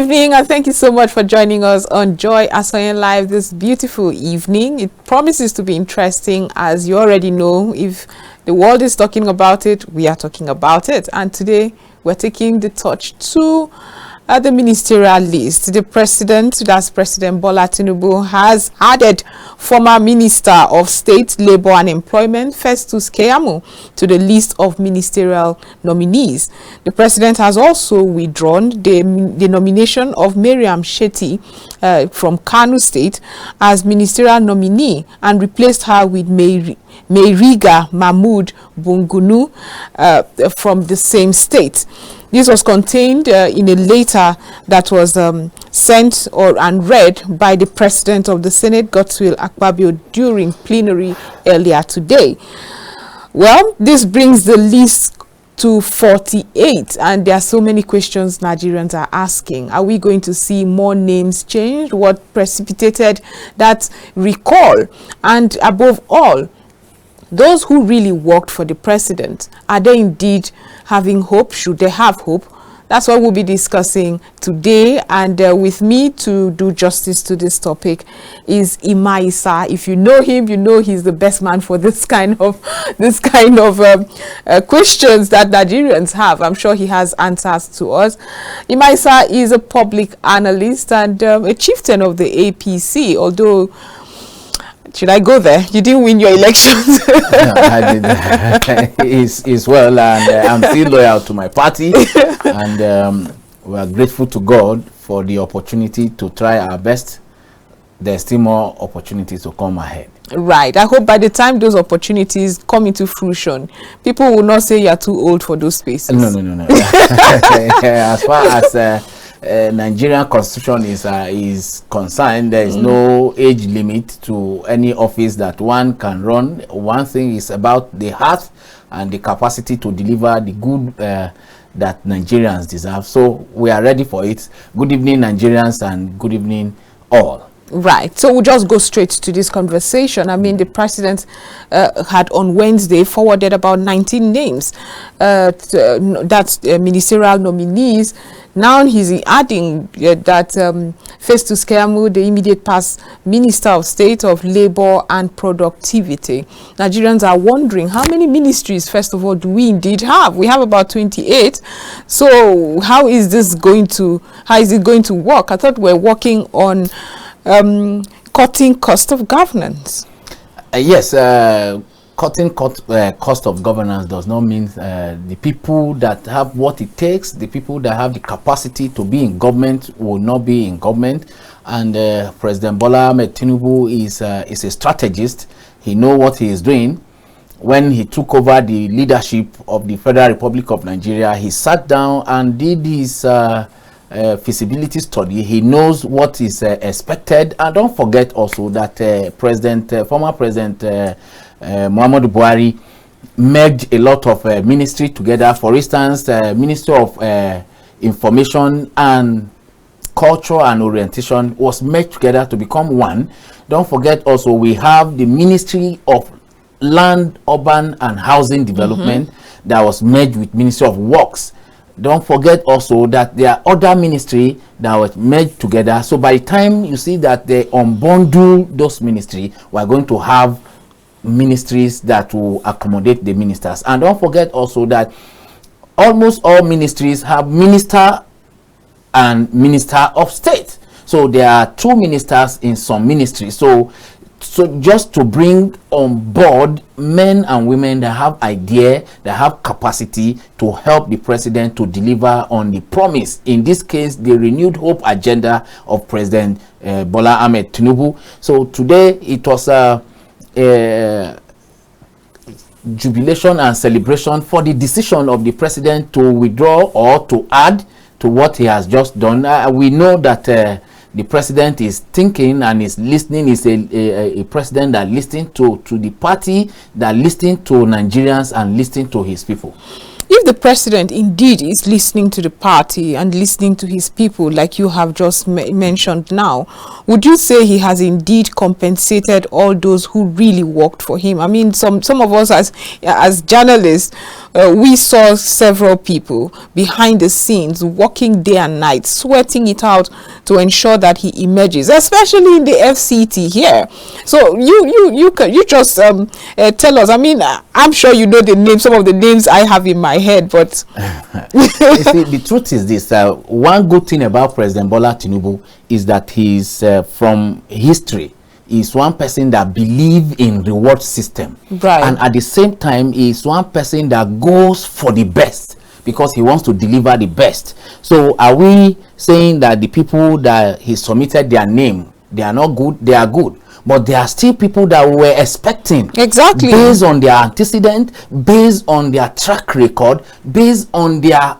evening, and thank you so much for joining us on Joyasonyelive this beautiful evening. It promises to be interesting, as you already know. If the world is talking about it, we are talking about it. And today we're taking the touch to the ministerial list. The president, that's President Bola Tinubu, has added former Minister of State, Labour and Employment, Festus Keyamo, to the list of ministerial nominees. The president has also withdrawn the nomination of Mariam Shetty from Kano State as ministerial nominee and replaced her with Meiriga Mahmood Bungunu from the same state. This was contained in a letter that was sent and read by the President of the Senate, Goodluck Akpabio, during plenary earlier today. Well, this brings the list to 48, and there are so many questions Nigerians are asking. Are we going to see more names changed? What precipitated that recall? And above all, those who really worked for the president, are they indeed having hope? Should they have hope? That's what we'll be discussing today. And with me to do justice to this topic is Isa. If you know him, you know he's the best man for this kind of questions that Nigerians have. I'm sure he has answers to us. Isa is a public analyst and a chieftain of the APC, although should I go there? You didn't win your elections. No, I did. It's well, and I'm still loyal to my party, and we are grateful to God for the opportunity to try our best. There's still more opportunities to come ahead. Right. I hope by the time those opportunities come into fruition, people will not say you're too old for those spaces. No. As far as Nigerian constitution is concerned, there is no age limit to any office that one can run. One thing is about the heart and the capacity to deliver the good that Nigerians deserve. So we are ready for it. Good evening, Nigerians, and good evening all. Right. So we'll just go straight to this conversation. I mean, the president had on Wednesday forwarded about 19 names. That's ministerial nominees. Now he's adding that Festus Keyamo, the immediate past Minister of State of Labour and Productivity. Nigerians are wondering, how many ministries, first of all, do we indeed have? We have about 28. So how is it going to work? I thought we're working on cutting cost of governance. Yes, cutting cost of governance does not mean the people that have what it takes, the people that have the capacity to be in government will not be in government. And President Bola Ahmed Tinubu is a strategist. He knows what he is doing. When he took over the leadership of the Federal Republic of Nigeria, he sat down and did his feasibility study. He knows what is expected. And don't forget also that former President Muhammadu Buhari merged a lot of ministry together. For instance, Ministry of Information and Culture and Orientation was merged together to become one. Don't forget also we have the Ministry of Land, Urban and Housing Development that was merged with Ministry of Works. Don't forget also that there are other ministries that were merged together. So by the time you see that they unbundle those ministries, we're going to have ministries that will accommodate the ministers. And don't forget also that almost all ministries have minister and minister of state. So there are two ministers in some ministries. So just to bring on board men and women that have idea, that have capacity to help the president to deliver on the promise. In this case, the renewed hope agenda of President Bola Ahmed Tinubu. So today it was jubilation and celebration for the decision of the president to withdraw or to add to what he has just done. We know that the president is thinking and is listening, is a president that listens to the party, that listens to Nigerians and listens to his people. if the president indeed is listening to the party and listening to his people, like you have just mentioned now, would you say he has indeed compensated all those who really worked for him? I mean, some of us as journalists, we saw several people behind the scenes working day and night, sweating it out to ensure that he emerges, especially in the FCT here. So you just tell us. I mean, I'm sure you know the names, some of the names I have in my head, but you see, the truth is this: one good thing about President Bola Tinubu is that he's from history. Is one person that believes in reward system, right? And at the same time, is one person that goes for the best because he wants to deliver the best. So, are we saying that the people that he submitted their name, they are not good? They are good. But there are still people that we were expecting, exactly, based on their antecedent, based on their track record, based on their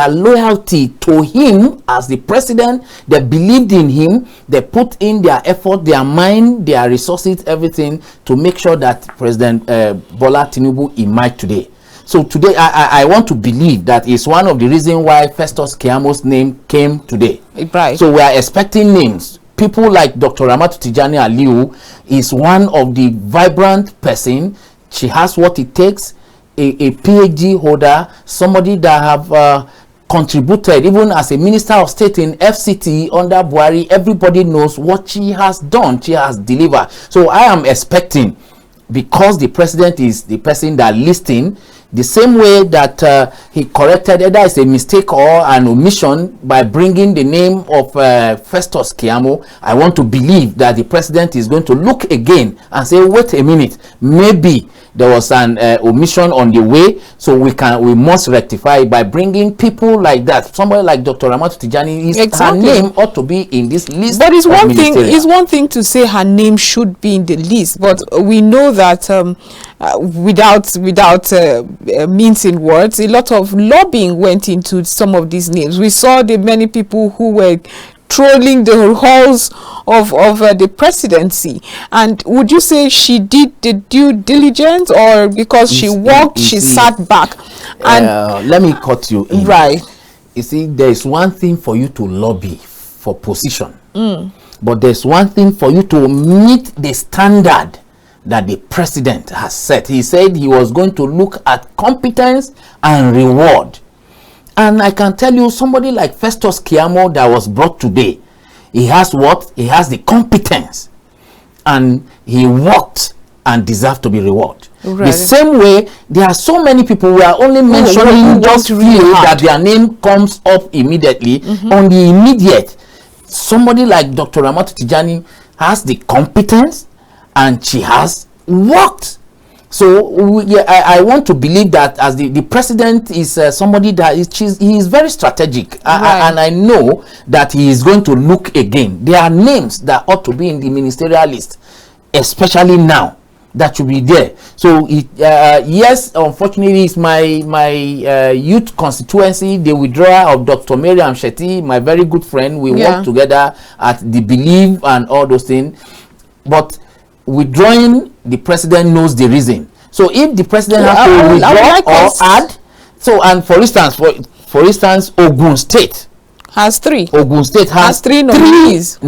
loyalty to him as the president. They believed in him. They put in their effort, their mind, their resources, everything to make sure that President Bola Tinubu emerged today. So today, I want to believe that is one of the reasons why Festus Keyamo's name came today. Right. So we are expecting names. People like Dr. Ramatu Tijani Aliu is one of the vibrant person. She has what it takes, a PhD holder, somebody that have contributed even as a minister of state in FCT under Buhari. Everybody knows what she has done. She has delivered. So I am expecting, because the president is the person that listing, the same way that he corrected either it's a mistake or an omission by bringing the name of Festus Keyamo, I want to believe that the president is going to look again and say, wait a minute, maybe there was an omission on the way, so we must rectify it by bringing people like that. Somebody like Dr. Ramatu Tijani, her name ought to be in this list. But it's one thing to say her name should be in the list, but we know that without mincing words, a lot of lobbying went into some of these names. We saw the many people who were trolling the halls of the presidency. And would you say she did the due diligence, or because she walked, she sat back? And let me cut you in. Right. You see, there is one thing for you to lobby for position, but there's one thing for you to meet the standard that the president has set. He said he was going to look at competence and reward. And I can tell you, somebody like Festus Keyamo that was brought today, he has what? He has the competence, and he worked and deserved to be rewarded. Right. The same way, there are so many people, we are only mentioning just few that their name comes up immediately. On the immediate, somebody like Dr. Ramatu Tijani has the competence and she has worked. So I want to believe that as the president is somebody that he is very strategic, right. And I know that he is going to look again. There are names that ought to be in the ministerial list, especially now, that should be there. So yes, unfortunately, it's my youth constituency, the withdrawal of Dr. Mariam Shetty, my very good friend. We work together at the Believe and all those things, but withdrawing, the president knows the reason. So if the president has to withdraw or add, so, and for instance, Ogun State has three. Ogun State has three nominees.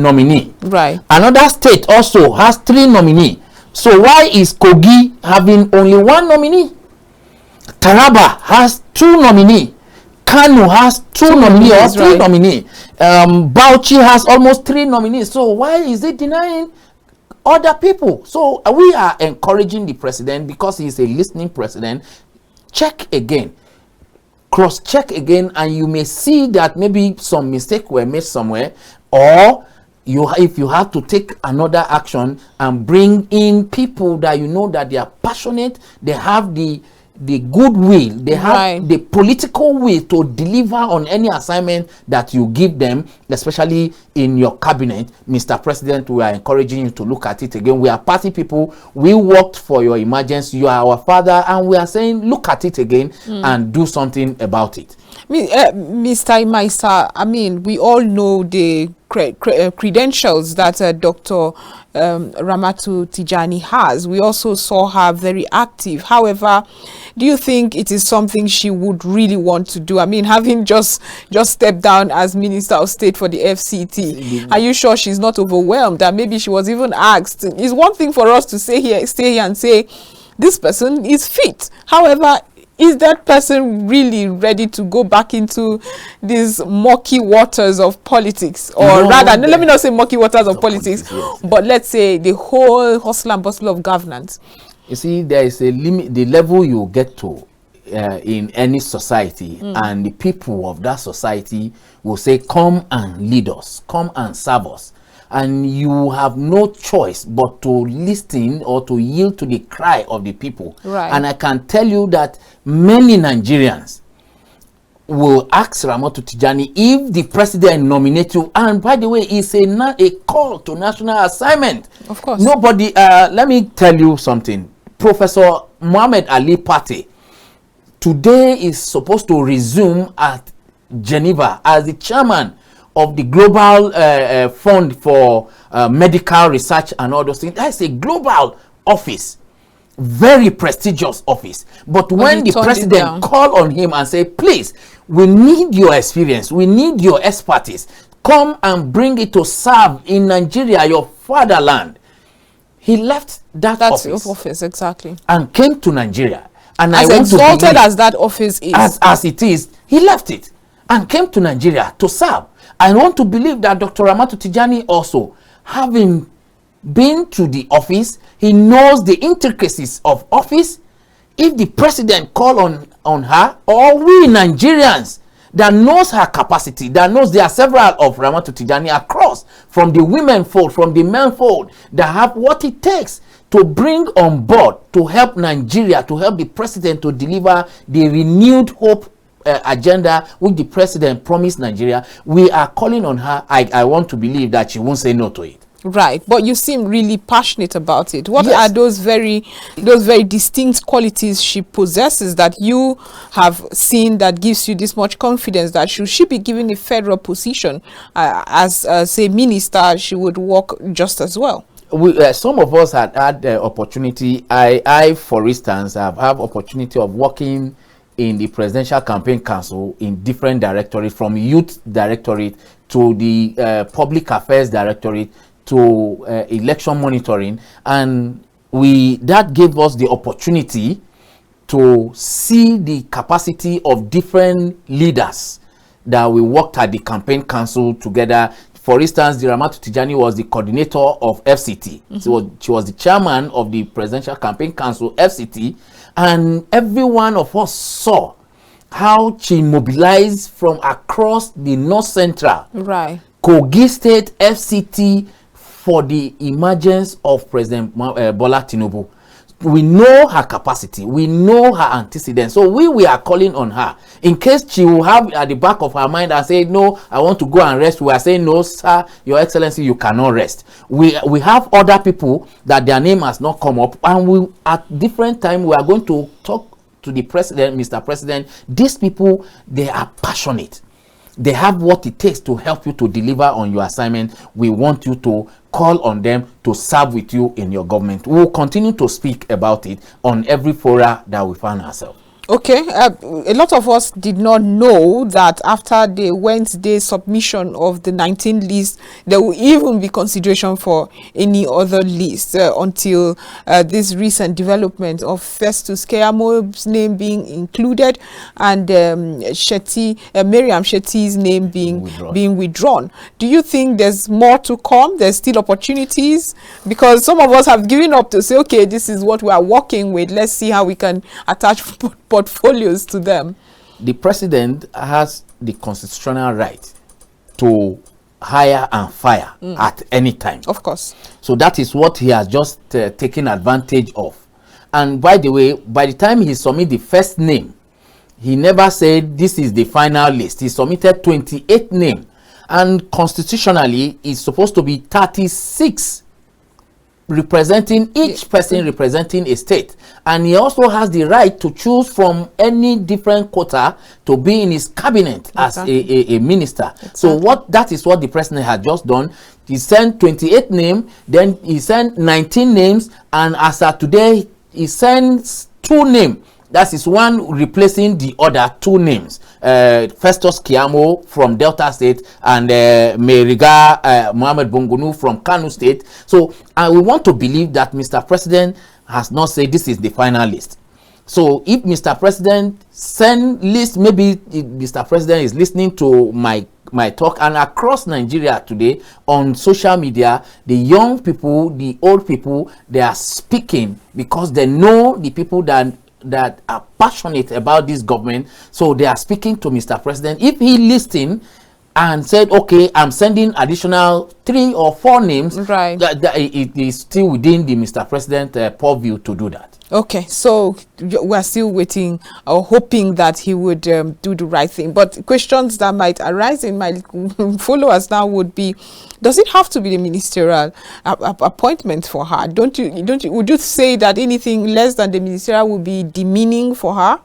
Right. Another state also has 3 nominees. So why is Kogi having only 1 nominee? Taraba has 2 nominees. Kano has 2 nominees or 3 nominees. Bauchi has almost 3 nominees. So why is it denying other people? So we are encouraging the president, because he is a listening president. Check again, cross check again, and you may see that maybe some mistakes were made somewhere, or if you have to take another action and bring in people that you know that they are passionate, they have the goodwill, they have the political will to deliver on any assignment that you give them, especially in your cabinet. Mr. President, we are encouraging you to look at it again. We are party people. We worked for your emergence. You are our father, and we are saying look at it again and do something about it. Mr. Imaister, I mean, we all know the credentials that Dr. Ramatu Tijani has. We also saw her very active. However, do you think it is something she would really want to do? I mean, having just stepped down as Minister of State for the FCT, are you sure she's not overwhelmed? That maybe she was even asked. It's one thing for us to stay here and say, this person is fit. However, is that person really ready to go back into these murky waters of politics? Or rather, let me not say murky waters of politics, yes, but let's say the whole hustle and bustle of governance. You see, there is a limit, the level you get to in any society, and the people of that society will say, come and lead us, come and serve us. And you have no choice but to listen or to yield to the cry of the people. Right. And I can tell you that many Nigerians will ask Ramatu Tijani if the president nominates you. And by the way, it's a call to national assignment. Of course. Nobody, let me tell you something. Professor Muhammad Ali Pate today is supposed to resume at Geneva as the chairman of the Global Fund for Medical Research and all those things. That's a global office, very prestigious office. But when the president called on him and said, please, we need your experience, we need your expertise, come and bring it to serve in Nigeria, your fatherland, he left that office exactly, and came to Nigeria. And as exalted as that office is, as it is, he left it and came to Nigeria to serve. I want to believe that Dr. Ramatu Tijani also, having been to the office, he knows the intricacies of office. If the president call on her, or we Nigerians that knows her capacity, that knows there are several of Ramatu Tijani across, from the women fold, from the men fold, that have what it takes to bring on board, to help Nigeria, to help the president to deliver the renewed hope agenda which the president promised Nigeria. We are calling on her. I want to believe that she won't say no to it. Right, but you seem really passionate about it. What Yes. are those very distinct qualities she possesses that you have seen that gives you this much confidence that should she be given a federal position as say minister, she would work just as well? Some of us had the opportunity. I for instance have opportunity of working in the Presidential Campaign Council in different directorates, from Youth Directorate to the Public Affairs Directorate to election monitoring, and that gave us the opportunity to see the capacity of different leaders that we worked at the Campaign Council together. For instance, the Ramatu Tijani was the coordinator of FCT. So she was the chairman of the Presidential Campaign Council, FCT, and every one of us saw how she mobilized from across the North Central, right, Kogi State, FCT, for the emergence of President Bola Tinubu. We know her capacity, we know her antecedents, so we are calling on her in case she will have at the back of her mind and say, no, I want to go and rest. We are saying, no sir, your excellency, you cannot rest. We have other people that their name has not come up, and we at different time we are going to talk to the president. Mr. President, these people, they are passionate, they have what it takes to help you to deliver on your assignment. We want you to call on them to serve with you in your government. We will continue to speak about it on every fora that we find ourselves. Okay, a lot of us did not know that after the Wednesday submission of the 19 list, there will even be consideration for any other list until this recent development of Festus Keyamo's name being included and Miriam Shetty's name being withdrawn. Do you think there's more to come? There's still opportunities? Because some of us have given up to say, okay, this is what we are working with. Let's see how we can attach portfolios to them. The president has the constitutional right to hire and fire at any time. Of course. So that is what he has just taken advantage of. And by the way, by the time he submitted the first name, he never said this is the final list. He submitted 28 names, and constitutionally it's supposed to be 36 representing each person representing a state, and he also has the right to choose from any different quota to be in his cabinet as a minister. So that is what the president had just done. He sent 28 names, then he sent 19 names, and as of today he sends 2 names. That is one replacing the other 2 names. Festus Keyamo from Delta State and Meriga Mohammed Bongunu from Kano State. So we want to believe that Mr. President has not said this is the final list. So if Mr. President send list, maybe Mr. President is listening to my talk, and across Nigeria today on social media, the young people, the old people, they are speaking because they know the people that are passionate about this government. So they are speaking to Mr. President. If he listened and said, okay, I'm sending additional 3 or 4 names, right, that it is still within the Mr. President purview to do that. Okay, so we're still waiting or hoping that he would do the right thing. But questions that might arise in my followers now would be, does it have to be the ministerial appointment for her? Would you say that anything less than the ministerial would be demeaning for her?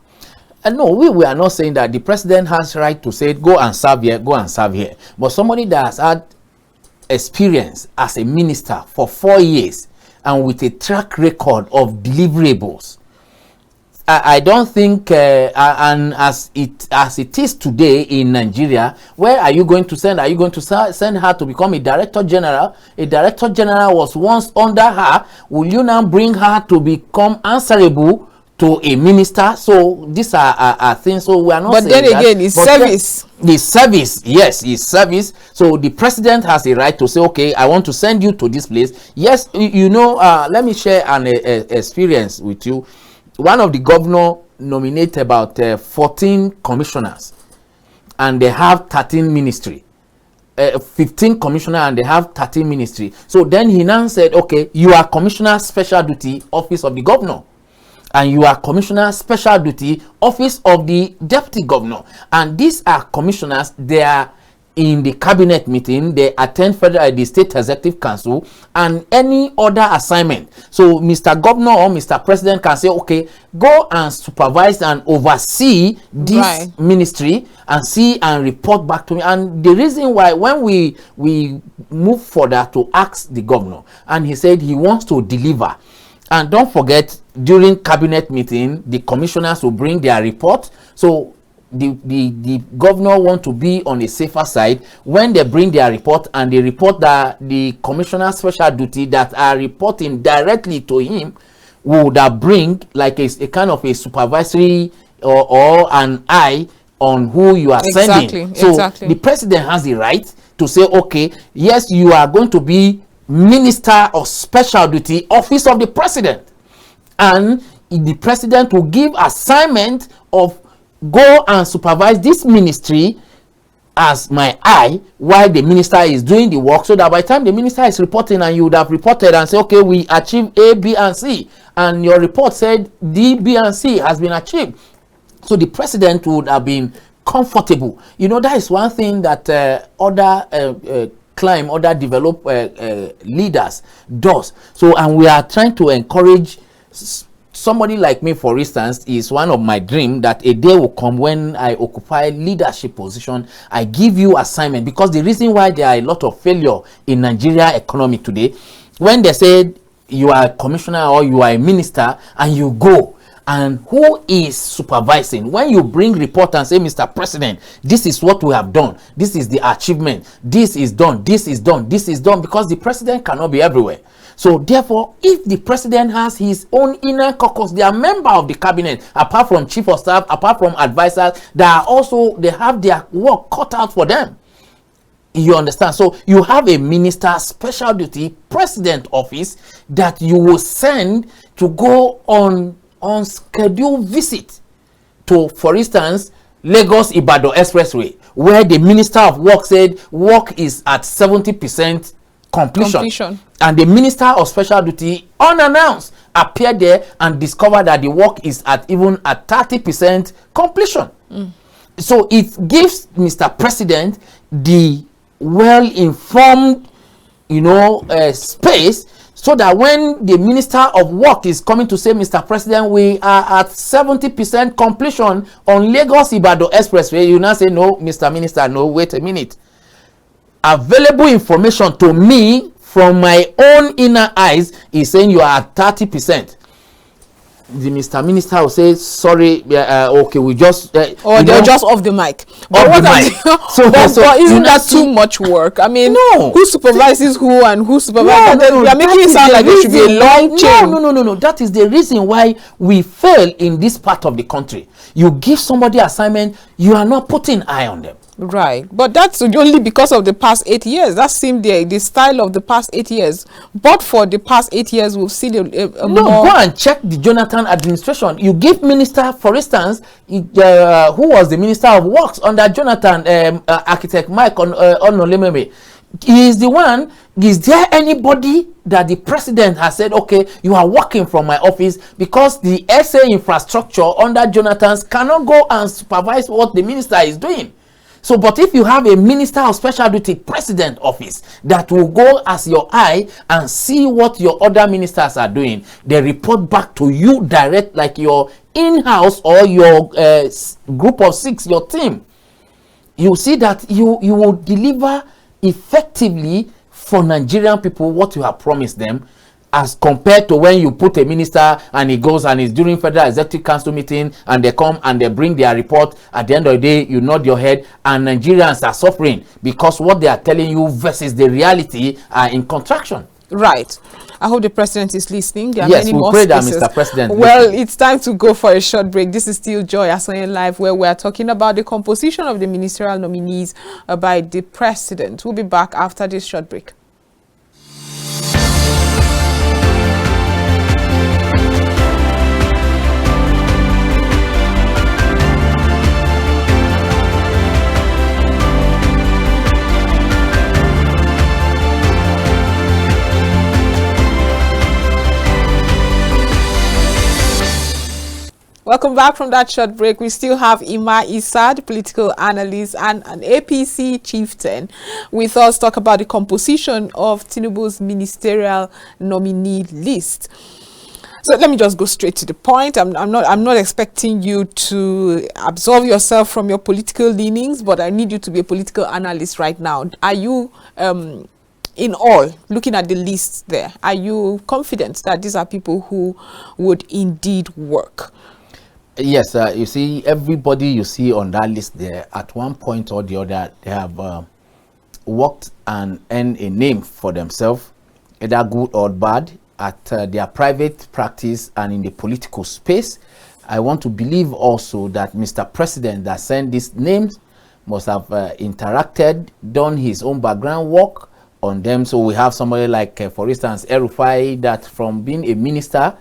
No, we are not saying that. The president has right to say, go and serve here, go and serve here. But somebody that has had experience as a minister for 4 years and with a track record of deliverables, I don't think, and as it is today in Nigeria, where are you going to send? Are you going to send her to become a director general? A director general was once under her. Will you now bring her to become answerable to a minister? So these are things. So we are not. But saying then that, again, it's service. The service, yes, it's service. So the president has a right to say, okay, I want to send you to this place. Yes, you know. Let me share an experience with you. One of the governor nominated about 14 commissioners, and they have 13 ministry. 15 commissioner and they have 13 ministry. So then he now said, okay, you are commissioner special duty office of the governor, and you are commissioner special duty office of the deputy governor, and these are commissioners. They are in the cabinet meeting, they attend the state executive council and any other assignment. So Mr. Governor or Mr. President can say, okay, go and supervise and oversee this ministry and see and report back to me. And the reason why, when we move further to ask the governor, and he said he wants to deliver. And don't forget, during cabinet meeting, the commissioners will bring their report. So the governor want to be on a safer side when they bring their report, and they report that the commissioner special duty that are reporting directly to him would bring like a kind of a supervisory or an eye on who you are sending. So the president has the right to say, okay, yes, you are going to be minister of special duty office of the president, and the president will give assignment of go and supervise this ministry as my eye while the minister is doing the work, so that by the time the minister is reporting and you would have reported and say, okay, we achieved A, B, and C, and your report said D, B, and C has been achieved. So the president would have been comfortable. You know, that is one thing that other developed leaders does. So, and we are trying to encourage somebody like me, for instance. Is one of my dreams that a day will come when I occupy leadership position, I give you assignment. Because the reason why there are a lot of failure in Nigeria economy today, when they said you are a commissioner or you are a minister and you go, and who is supervising? When you bring report and say, Mr. President, this is what we have done, this is the achievement, this is done, this is done, this is done, because the president cannot be everywhere. So therefore, if the president has his own inner caucus, they are member of the cabinet, apart from chief of staff, apart from advisors, they have their work cut out for them. You understand? So you have a minister special duty president office that you will send to go on scheduled visit to, for instance, Lagos Ibadan Expressway, where the Minister of Work said work is at 70% completion. And the Minister of Special Duty, unannounced, appeared there and discovered that the work is at 30% completion. So it gives Mr. President the well-informed, space, So that when the Minister of Work is coming to say, Mr. President, we are at 70% completion on Lagos-Ibadan Expressway, you now say, no, Mr. Minister, no, wait a minute. Available information to me from my own inner eyes is saying you are at 30%. The Mr. Minister will say, sorry, okay, we just... or they're just off the mic. But isn't that too much work? I mean, no. Who supervises who and who supervises... No, they are making it sound like there should be a long chain. No. That is the reason why we fail in this part of the country. You give somebody assignment, you are not putting eye on them. Right, but that's only because of the past 8 years. That seemed the style of the past 8 years. But for the past 8 years, we've seen a more... Go and check the Jonathan administration. You give minister, for instance, who was the Minister of Works under Jonathan, Architect Mike Onolememe. He is the one. Is there anybody that the president has said, okay, you are working from my office, because the SA infrastructure under Jonathan's cannot go and supervise what the minister is doing? So, but if you have a Minister of Special Duty President office that will go as your eye and see what your other ministers are doing, they report back to you direct, like your in-house or your group of 6, your team. You see that you will deliver effectively for Nigerian people what you have promised them, as compared to when you put a minister and he goes and is during Federal Executive Council meeting and they come and they bring their report. At the end of the day, you nod your head and Nigerians are suffering because what they are telling you versus the reality are in contraction. Right. I hope the president is listening. There are yes, many we more pray that spaces. Mr. President. Well, listen. It's time to go for a short break. This is still Joyasonyelive, where we are talking about the composition of the ministerial nominees by the president. We'll be back after this short break. Welcome back from that short break. We still have Ima Issa, the political analyst, and an APC chieftain with us talk about the composition of Tinubu'S ministerial nominee list. So let me just go straight to the point. I'm not expecting you to absolve yourself from your political leanings, but I need you to be a political analyst right now. Are you in all, looking at the list there, are you confident that these are people who would indeed work? Yes, you see, everybody you see on that list there, at one point or the other, they have worked and earned a name for themselves, either good or bad, at their private practice and in the political space. I want to believe also that Mr. President that sent these names must have interacted, done his own background work on them. So we have somebody like, for instance, El-Rufai, that from being a minister,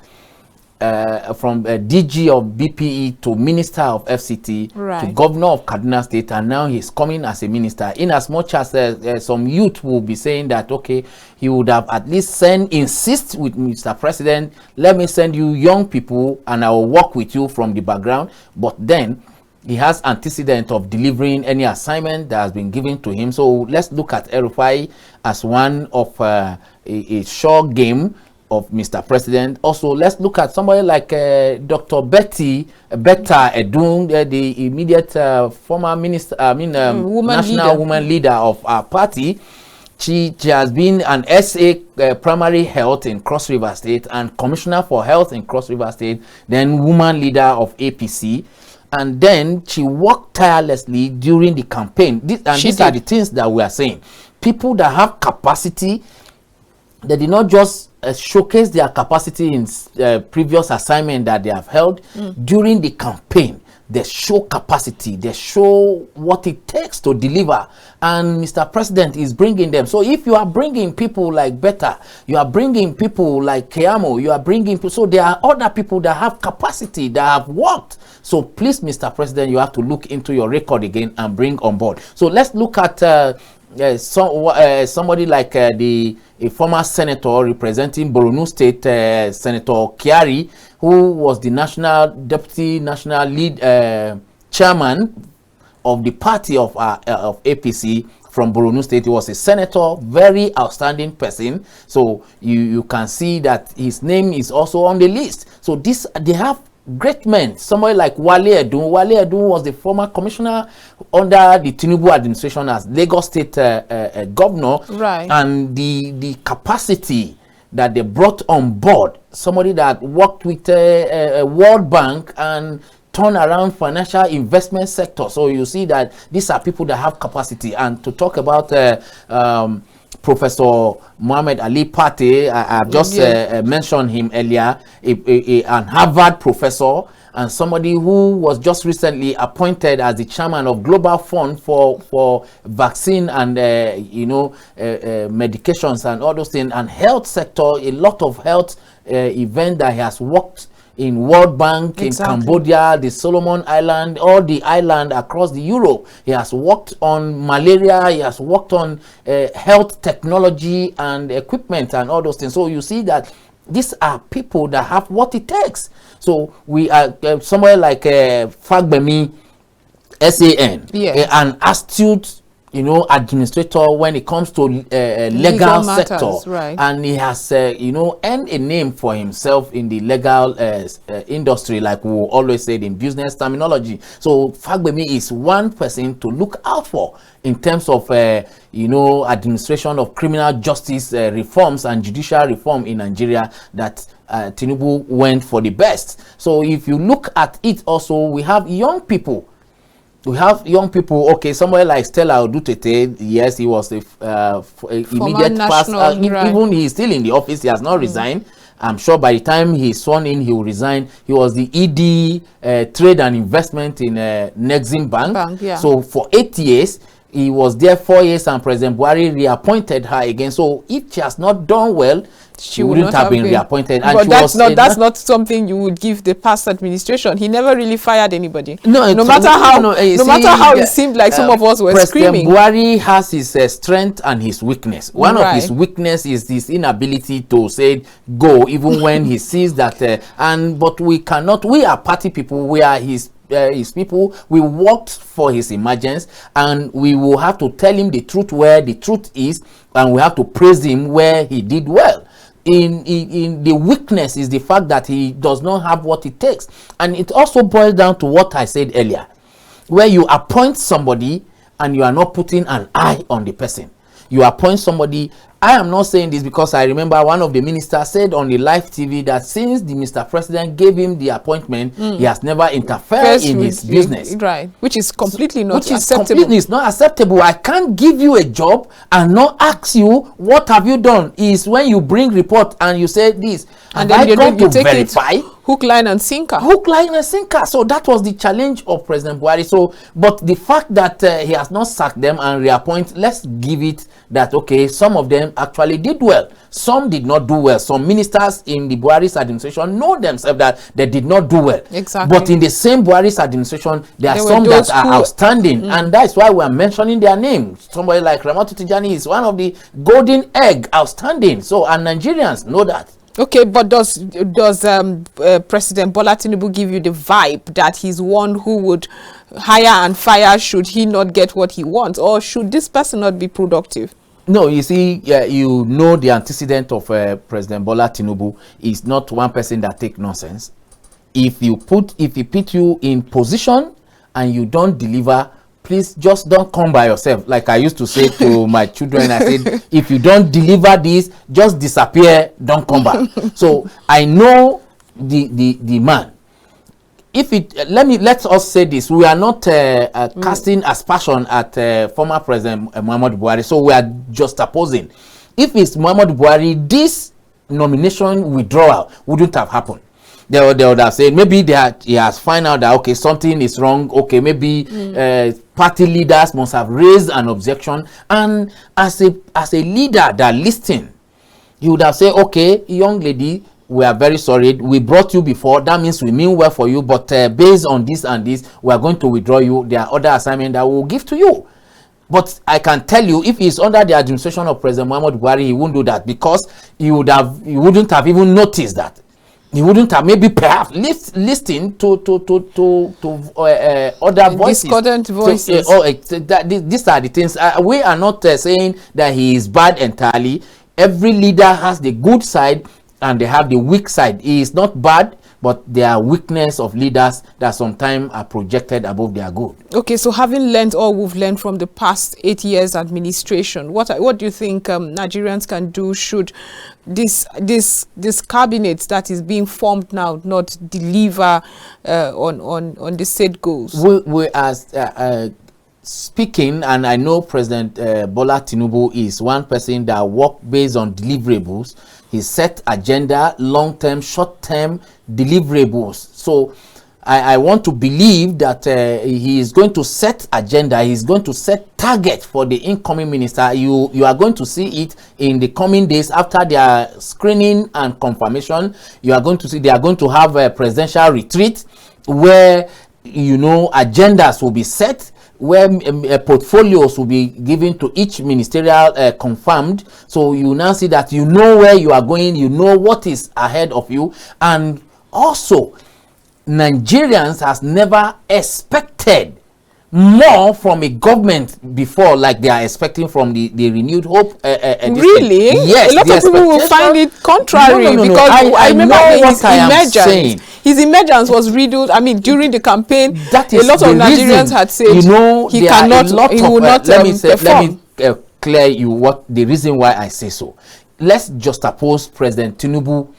from DG of BPE to Minister of FCT, right, to Governor of Kaduna State, and now he's coming as a minister. In as much as some youth will be saying that, okay, he would have at least insist with Mr. President, let me send you young people and I will work with you from the background. But then he has antecedent of delivering any assignment that has been given to him. So let's look at El-Rufai as one of a sure game of Mr. President. Also, let's look at somebody like Dr. Betta Edun, the immediate former minister, national woman leader of our party. She has been an SA primary health in Cross River State and commissioner for health in Cross River State, then woman leader of APC. And then she worked tirelessly during the campaign. These are the things that we are saying. People that have capacity, they did not just showcase their capacity in previous assignment that they have held. During the campaign, they show capacity, they show what it takes to deliver, and Mr. President is bringing them. So if you are bringing people like Betta, you are bringing people like Keyamo, you are bringing people, so there are other people that have capacity, that have worked. So please, Mr. President, you have to look into your record again and bring on board. So let's look at somebody like a former senator representing Borno State, Senator Kyari, who was the deputy national lead chairman of the party of APC, from Borno State. He was a senator, very outstanding person. So you can see that his name is also on the list. So they have great men. Somebody like Willie. Willie was the former commissioner under the Tinubu administration as Lagos State governor. Right. And the capacity that they brought on board, somebody that worked with a World Bank and turn around financial investment sector. So you see that these are people that have capacity. And to talk about Professor Muhammad Ali Pate, I've just mentioned him earlier, an Harvard professor and somebody who was just recently appointed as the chairman of Global Fund for vaccine and medications and all those things, and health sector, a lot of health event that he has worked in World Bank, in Cambodia, the Solomon Island, all the island across the Europe. He has worked on malaria, he has worked on health technology and equipment and all those things. So you see that these are people that have what it takes. So we are somewhere like Fagbemi SAN, an astute administrator when it comes to legal sector, right. And he has earned a name for himself in the legal industry, like we always said in business terminology. So Fagbemi is one person to look out for in terms of administration of criminal justice reforms and judicial reform in Nigeria, that Tinubu went for the best. So if you look at it also, we have young people. Okay, somewhere like Stella Odutete, yes, he was the immediate past. Even he is still in the office, he has not resigned. I'm sure by the time he's sworn in, he will resign. He was the ED Trade and Investment in Nexim Bank. So for 8 years, he was there 4 years, and President Buhari reappointed her again. So if she has not done well, she wouldn't have been reappointed. And but that's not something you would give the past administration. He never really fired anybody. No matter how it seemed like some of us were screaming. President Buhari has his strength and his weakness. One of his weakness is his inability to say go, even when he sees that. But we cannot. We are party people. We are his people. We worked for his emergence, and we will have to tell him the truth where the truth is, and we have to praise him where he did well. In the weakness is the fact that he does not have what it takes. And it also boils down to what I said earlier, where you appoint somebody and you are not putting an eye on the person. You appoint somebody. I am not saying this because I remember one of the ministers said on the live TV that since the Mr. President gave him the appointment, he has never interfered in his business. Right, which is completely not acceptable. It's not acceptable. I can't give you a job and not ask you what have you done. Is when you bring report and you say this, and then you take verify. Hook, line, and sinker. Hook, line, and sinker. So that was the challenge of President Buhari. So, but the fact that he has not sacked them and reappoint, let's give it that, okay, some of them actually did well. Some did not do well. Some ministers in the Buhari's administration know themselves that they did not do well. Exactly. But in the same Buhari's administration, there are some that are outstanding. And that's why we are mentioning their names. Somebody like Ramatu Tijani is one of the golden egg, outstanding. So, and Nigerians know that. Okay, but does President Bola Tinubu give you the vibe that he's one who would hire and fire should he not get what he wants, or should this person not be productive? No, you see, you know the antecedent of President Bola Tinubu is not one person that take nonsense. If he put you in position and you don't deliver, please just don't come by yourself. Like I used to say to my children, I said, if you don't deliver this, just disappear, don't come back. So I know the man. If it let us say this, we are not casting aspersion at former President Muhammadu Buhari, so we are just opposing. If it's Muhammadu Buhari, this nomination withdrawal wouldn't have happened. They would have said maybe he has found out that okay, something is wrong. Okay, maybe party leaders must have raised an objection, and as a leader that listened, he would have said, okay, young lady, we are very sorry, we brought you before, that means we mean well for you, but based on this and this, we are going to withdraw you. There are other assignments that we will give to you. But I can tell you, if he's under the administration of President Muhammadu Buhari, he won't do that, because he wouldn't have even noticed that. He wouldn't have maybe perhaps listened to other voices. Discordant voices. These are the things. We are not saying that he is bad entirely. Every leader has the good side and they have the weak side. He is not bad, but there are weakness of leaders that sometimes are projected above their good. Okay, so having learned all we've learned from the past 8 years administration, what do you think Nigerians can do should this cabinet that is being formed now not deliver on the said goals? We are speaking, and I know President Bola Tinubu is one person that works based on deliverables. He set agenda, long-term, short-term deliverables. So I want to believe that he is going to set agenda. He's going to set target for the incoming minister. You are going to see it in the coming days after their screening and confirmation. You are going to see they are going to have a presidential retreat where, you know, agendas will be set, where portfolios will be given to each ministerial confirmed. So you now see that you know where you are going, you know what is ahead of you. And also, Nigerians has never expected more from a government before, like they are expecting from the renewed hope. Really? Yes. A lot of people will find it contrary. No. Because I remember his emergence was riddled. I mean, during the campaign, that is a lot of Nigerians had said, you know, he will not let me clear you what the reason why I say so. Let's juxtapose President Tinubu,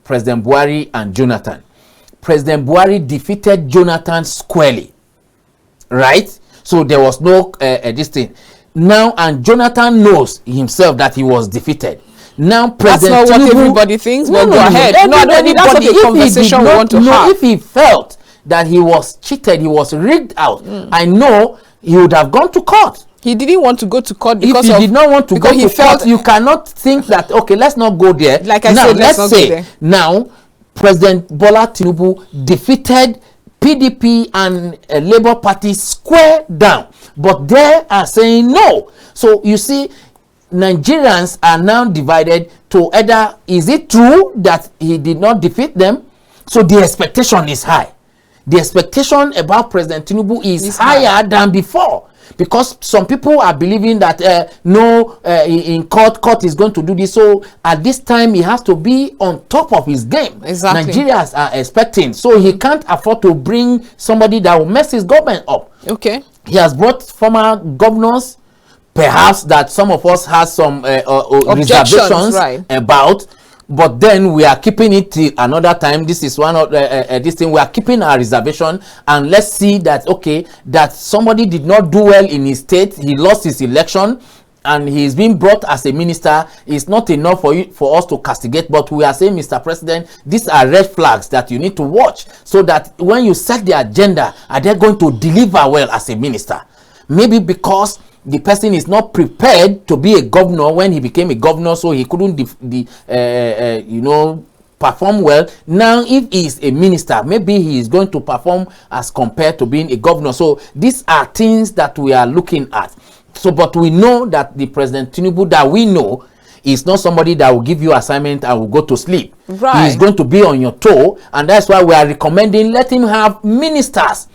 President Buhari, and Jonathan. President Buhari defeated Jonathan squarely, right? So there was no this thing. Now, and Jonathan knows himself that he was defeated. Now, President That's not Tinubu, what everybody thinks, but go ahead. No, that's not the conversation we want to have. If he felt that he was cheated, he was rigged out, I know he would have gone to court. He didn't want to go to court because if he did not want to go to court, you cannot think that, okay, let's not go there. Like I said, let's say now President Bola Tinubu defeated PDP and Labour Party square down, but they are saying no. So you see, Nigerians are now divided to either is it true that he did not defeat them, so the expectation is high. The expectation about President Tinubu is higher than before, because some people are believing that in court is going to do this. So at this time he has to be on top of his game. Exactly. Nigerians are expecting, so he can't afford to bring somebody that will mess his government up. Okay. He has brought former governors, perhaps that some of us has some reservations about, but then we are keeping it till another time. This is one of this thing we are keeping our reservation, and let's see that, okay, that somebody did not do well in his state, he lost his election and he's been brought as a minister. Is not enough for us to castigate, but we are saying, Mr. President, these are red flags that you need to watch, so that when you set the agenda, are they going to deliver well as a minister? Maybe because the person is not prepared to be a governor when he became a governor, so he couldn't perform well. Now if he is a minister, maybe he is going to perform as compared to being a governor. So these are things that we are looking at. So, but we know that the President Tinubu that we know is not somebody that will give you assignment and will go to sleep. Right. He is going to be on your toe, and that's why we are recommending let him have ministers,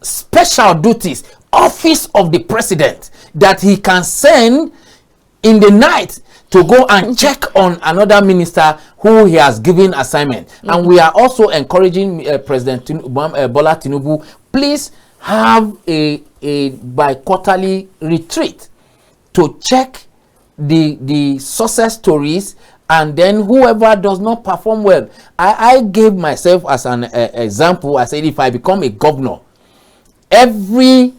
special duties, office of the president, that he can send in the night to go and check on another minister who he has given assignment. And we are also encouraging President Bola Tinubu, please have a bi-quarterly retreat to check the success stories, and then whoever does not perform well. I gave myself as an example. I said, if I become a governor, every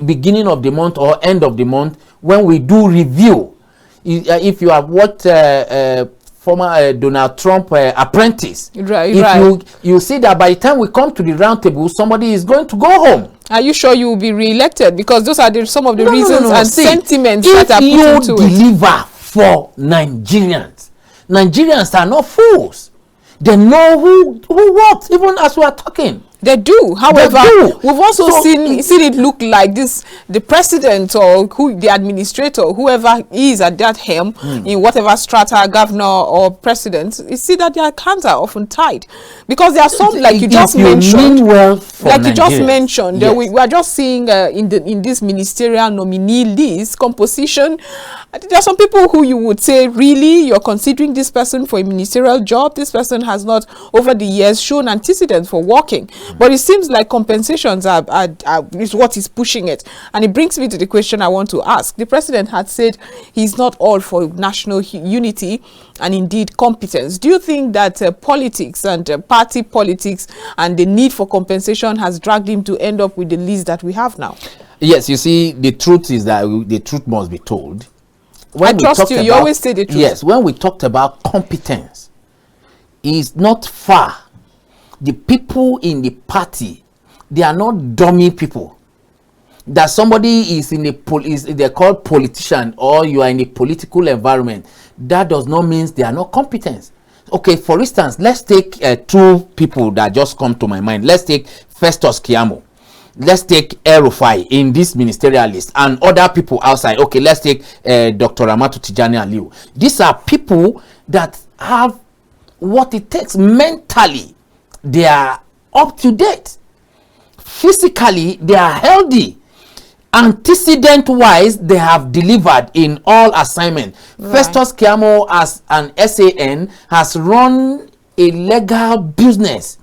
beginning of the month or end of the month, when we do review, if you have watched former Donald Trump Apprentice, you see that by the time we come to the round table, somebody is going to go home. Are you sure you will be re-elected? Because those are some of the reasons and sentiments that are put into it. If you deliver for Nigerians, Nigerians are not fools. They know who what, even as we are talking. They do. However, we've also seen it look like this: the president or the administrator, whoever is at that helm in whatever strata, governor or president, you see that their hands are often tied, because there are some, like you just mentioned, Yes. we are just seeing in this ministerial nominee list composition. There are some people who you would say, really, you're considering this person for a ministerial job. This person has not, over the years, shown antecedents for working. But it seems like compensations is what is pushing it. And it brings me to the question I want to ask. The president had said he's not all for national unity and indeed competence. Do you think that politics and party politics and the need for compensation has dragged him to end up with the list that we have now? Yes, you see, the truth is that the truth must be told. I trust you. You always say the truth. Yes, when we talked about competence, it's not far. The people in the party, they are not dummy people. That somebody is in they're called politician, or you are in a political environment, that does not mean they are not competent. Okay, for instance, let's take two people that just come to my mind. Let's take Festus Keyamo. Let's take Erufai in this ministerial list, and other people outside. Okay, let's take Dr. Ramatu Tijani. These are people that have what it takes mentally. They are up to date. Physically, they are healthy. Antecedent-wise, they have delivered in all assignments. Right. Festus Keyamo, as an SAN, has run a legal business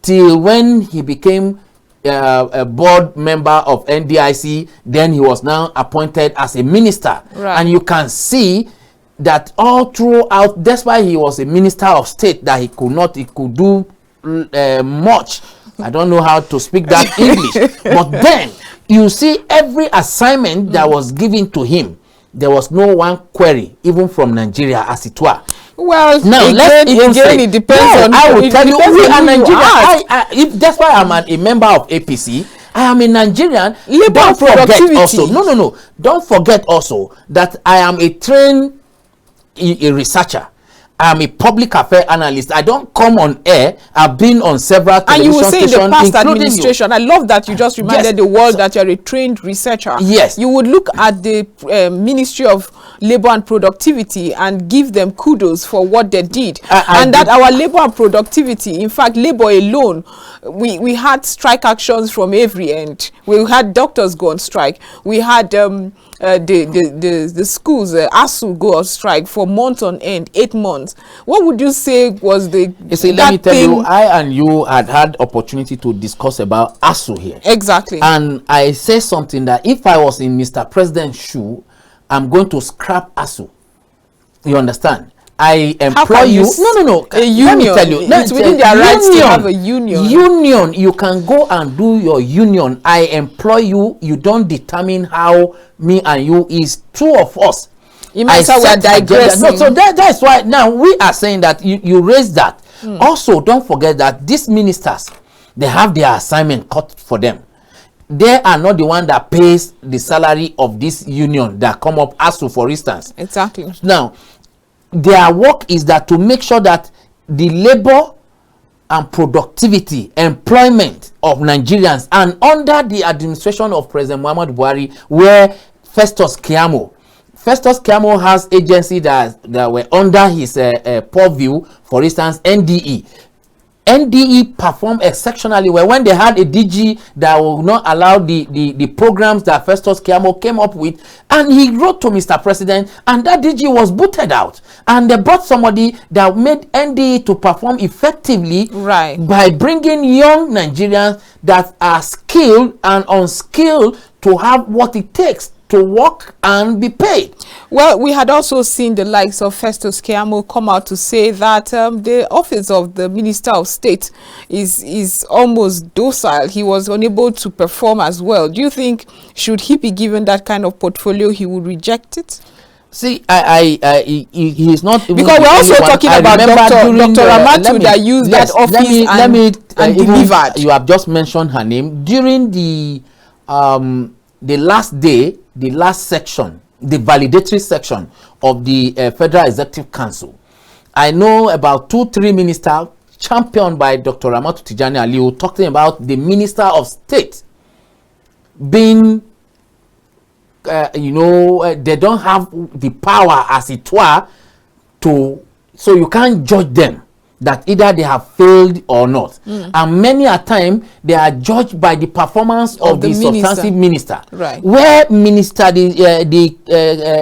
till when he became a board member of NDIC. Then he was now appointed as a minister. Right. And you can see that all throughout, that's why he was a minister of state, that he could do much. I don't know how to speak that English. But then you see every assignment that was given to him, there was no one query, even from Nigeria, as it were. Well, now it depends on. I will tell you, we are Nigerian. If that's why I'm a member of APC, I am a Nigerian. Don't forget also. No. Don't forget also that I am a trained researcher. I'm a public affairs analyst. I don't come on air. I've been on several television stations. And you were saying in the past administration, I love that you just reminded the world that you're a trained researcher. Yes. You would look at the Ministry of Labor and Productivity and give them kudos for what they did. And that our labor and productivity, in fact, labor alone, we had strike actions from every end. We had doctors go on strike. We had the schools, ASU, go on strike for months on end, 8 months. What would you say was the? You see, let me tell you, I and you had opportunity to discuss about ASU here. Exactly. And I say something that if I was in Mr. President's shoe, I'm going to scrap ASU. You understand? I employ you. No. A union. Let me tell you. It's within their rights to have a union. Union. You can go and do your union. I employ you. You don't determine how me and you is two of us. I said we're digressing. No, so that's why now we are saying that you raise that. Also, don't forget that these ministers, they have their assignment cut for them. They are not the one that pays the salary of this union that come up, ASU, for instance. Exactly. Now, their work is that to make sure that the labor and productivity, employment of Nigerians, and under the administration of President Muhammadu Buhari, where Festus Keyamo has agencies that were under his purview, for instance, NDE performed exceptionally well when they had a DG that will not allow the programs that Festus Keyamo came up with, and he wrote to Mr. President, and that DG was booted out, and they brought somebody that made NDE to perform effectively, right, by bringing young Nigerians that are skilled and unskilled to have what it takes to work and be paid. Well, we had also seen the likes of Festus Keyamo come out to say that the office of the Minister of State is almost docile. He was unable to perform as well. Do you think, should he be given that kind of portfolio, he would reject it? See, he's not, because we're also talking about Dr. Ramatu that used that office and delivered. You have just mentioned her name. During the last day, the last section, the validatory section of the Federal Executive Council, I know about 2-3 ministers championed by Dr. Ramatu Tijani Aliyu, talking about the Minister of State being, they don't have the power, as it were, so you can't judge them that either they have failed or not. And many a time they are judged by the performance of the substantive minister. Right. Where the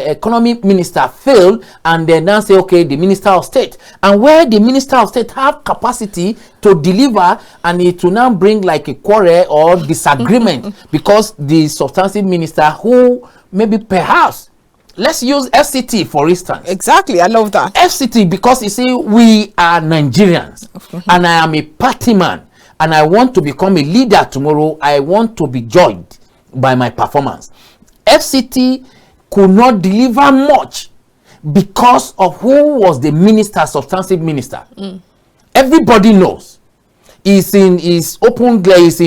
economic minister failed, and they now say, okay, the Minister of State. And where the Minister of State have capacity to deliver, and it will now bring like a quarrel or disagreement because the substantive minister, who maybe perhaps, let's use FCT for instance. Exactly, I love that. FCT, because you see, we are Nigerians, and I am a party man, and I want to become a leader tomorrow. I want to be judged by my performance. FCT could not deliver much because of who was the minister, substantive minister. Everybody knows. Is in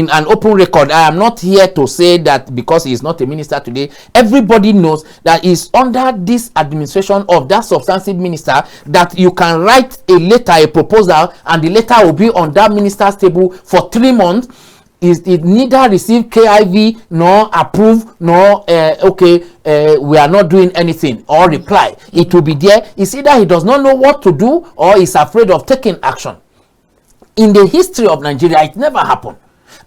an open record. I am not here to say that because he is not a minister today. Everybody knows that is under this administration of that substantive minister that you can write a letter, a proposal, and the letter will be on that minister's table for 3 months. It neither receive KIV nor approve nor we are not doing anything or reply. It will be there. It's either he does not know what to do or is afraid of taking action. In the history of Nigeria, it never happened.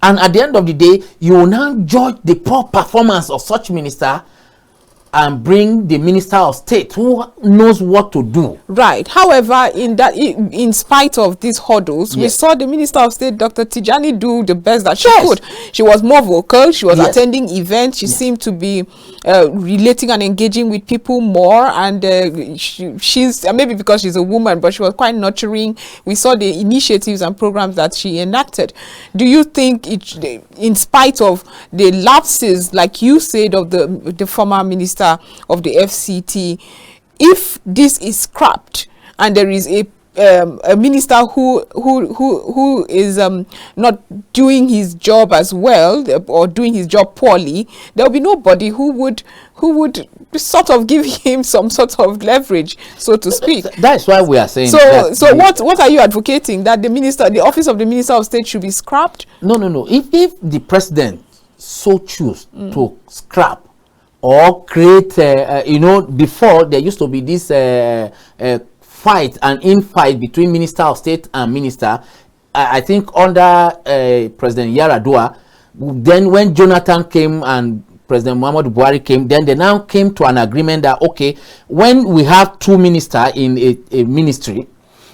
And at the end of the day, you will now judge the poor performance of such minister and bring the Minister of State who knows what to do. Right. However, in spite of these hurdles, we saw the Minister of State, Dr. Tijani, do the best that she could. She was more vocal. She was attending events. She seemed to be relating and engaging with people more. And she's maybe because she's a woman, but she was quite nurturing. We saw the initiatives and programs that she enacted. Do you think, in spite of the lapses, like you said, of the former minister of the FCT, if this is scrapped and there is a minister who is not doing his job as well, or doing his job poorly, there will be nobody who would sort of give him some sort of leverage, so to speak. That's why we are saying. So what are you advocating? That the office of the Minister of State should be scrapped? No. If the president so choose to scrap or create, before there used to be this fight and infight between Minister of State and minister. I think under President Yaradua, then when Jonathan came and President Muhammadu Buhari came, then they now came to an agreement that, okay, when we have 2 ministers in a ministry,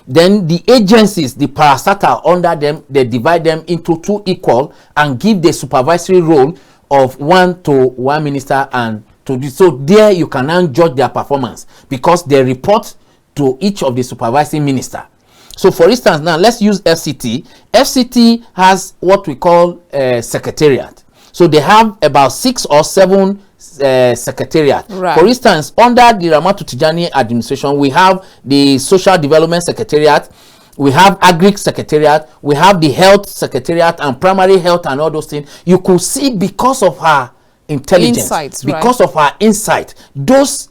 then the agencies, the parastatal under them, they divide them into 2 equal and give the supervisory role of 1 to 1 minister, and to do so there you can now judge their performance because they report to each of the supervising minister. So for instance, now let's use FCT. FCT has what we call secretariat. So they have about 6 or 7 secretariat. Right. For instance, under the Ramatu Tijani administration, we have the social development secretariat, we have agric secretariat, we have the health secretariat and primary health and all those things. You could see, because of her intelligence, because of her insight, those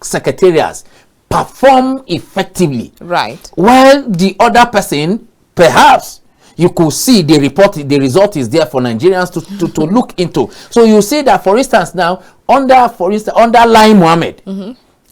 secretariats perform effectively. Right. While the other person, perhaps you could see the result is there for Nigerians to look into. So you see that, for instance, now under Lai Mohammed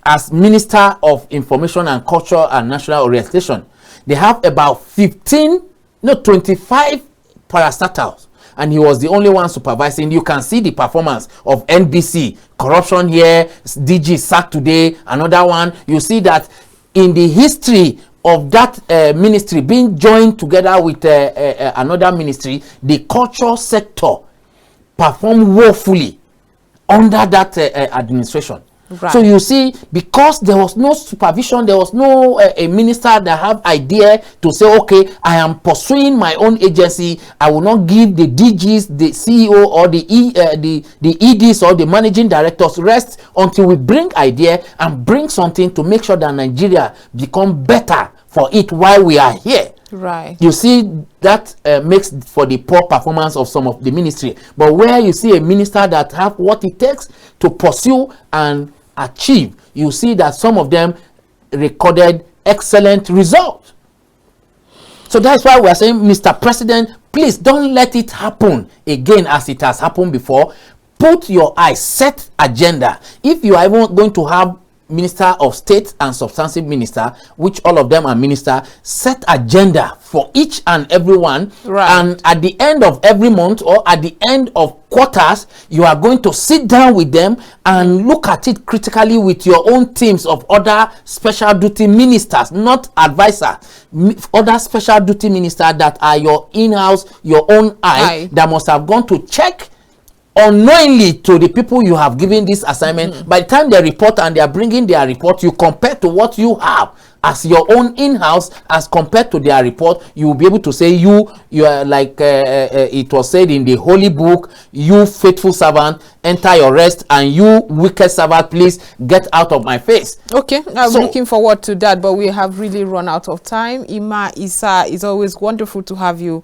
as Minister of Information and Culture and National Orientation, they have about 25 parastatals, and he was the only one supervising. You can see the performance of NBC, corruption here, DG sacked today, another one. You see that in the history of that ministry being joined together with another ministry, the culture sector performed woefully under that administration. Right. So you see, because there was no supervision, there was no a minister that have idea to say, okay, I am pursuing my own agency. I will not give the DGs, the CEO, or the EDs or the managing directors rest until we bring idea and bring something to make sure that Nigeria become better for it while we are here. Right. You see, that makes for the poor performance of some of the ministry. But where you see a minister that have what it takes to pursue and achieve, you see that some of them recorded excellent results. So that's why we are saying, Mr. President, please don't let it happen again as it has happened before. Put your eyes, set agenda. If you are even going to have Minister of State and Substantive Minister, which all of them are minister, set agenda for each and every one. Right. And at the end of every month or at the end of quarters, you are going to sit down with them and look at it critically with your own teams of other special duty ministers, not advisor, other special duty ministers that are your in-house, your own eye, that must have gone to check unknowingly to the people you have given this assignment. By the time they report and they are bringing their report, you compare to what you have as your own in-house as compared to their report. You will be able to say you are like it was said in the holy book, you faithful servant, enter your rest, and you wicked servant, please get out of my face. Okay, I'm looking forward to that, but we have really run out of time. Ima Isa, it's always wonderful to have you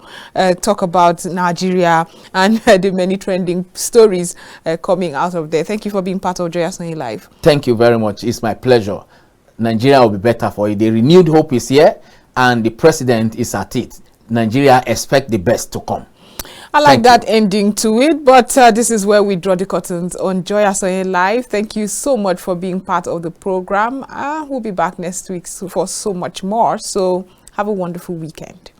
talk about Nigeria and the many trending stories coming out of there. Thank you for being part of Joyasonyelive. Thank you very much. It's my pleasure. Nigeria will be better for you. The renewed hope is here and the president is at it. Nigeria expect the best to come. I like that ending to it, but this is where we draw the curtains on Joyasonyelive. Thank you so much for being part of the program. We'll be back next week for so much more. So have a wonderful weekend.